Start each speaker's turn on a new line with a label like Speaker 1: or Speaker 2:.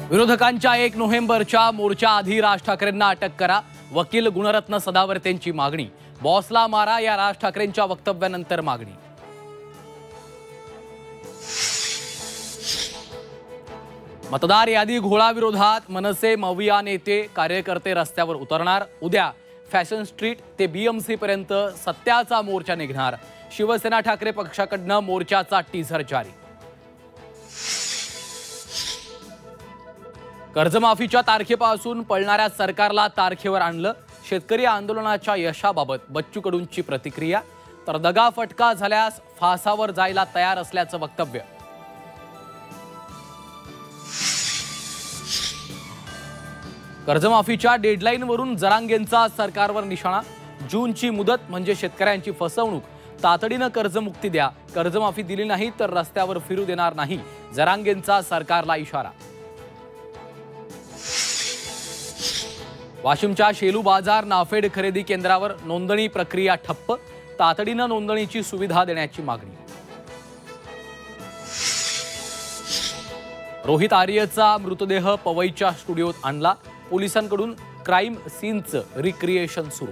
Speaker 1: विरोधकांच्या 1 नोव्हेंबरच्या मोर्चा आधी राज ठाकरेंना अटक करा, वकील गुणरत्न सदावर्तेंची मागणी। बॉसला मारा या राज ठाकरेंच्या वक्तव्यानंतर मागणी। मतदार यादी घोळाविरोधात मनसे मविया नेते कार्यकर्ते रस्त्यावर उतरणार। उद्या फॅशन स्ट्रीट ते बीएमसी पर्यंत सत्याचा मोर्चा निघणार। शिवसेना ठाकरे पक्षाकडून मोर्चाचा टीझर जारी। कर्जमाफीच्या तारखेपासून पळणाऱ्या सरकारला तारखेवर आणलं। शेतकरी आंदोलनाच्या यशाबाबत बच्चू कडूंची प्रतिक्रिया। तर दगा फटका झाल्यास फासावर जायला तयार असल्याचं वक्तव्य। कर्जमाफीच्या डेडलाईनवरून जरांगेंचा सरकारवर निशाणा। जूनची मुदत म्हणजे शेतकऱ्यांची फसवणूक। तातडीनं कर्जमुक्ती द्या, कर्जमाफी दिली नाही तर रस्त्यावर फिरू देणार नाही, जरांगेंचा सरकारला इशारा। वाशिमच्या शेलू बाजार नाफेड खरेदी केंद्रावर नोंदणी प्रक्रिया ठप्प। तातडीनं नोंदणीची सुविधा देण्याची मागणी। रोहित आर्यचा मृतदेह पवईच्या स्टुडिओत आणला। पोलिसांकडून क्राईम सीनचं रिक्रिएशन सुरू।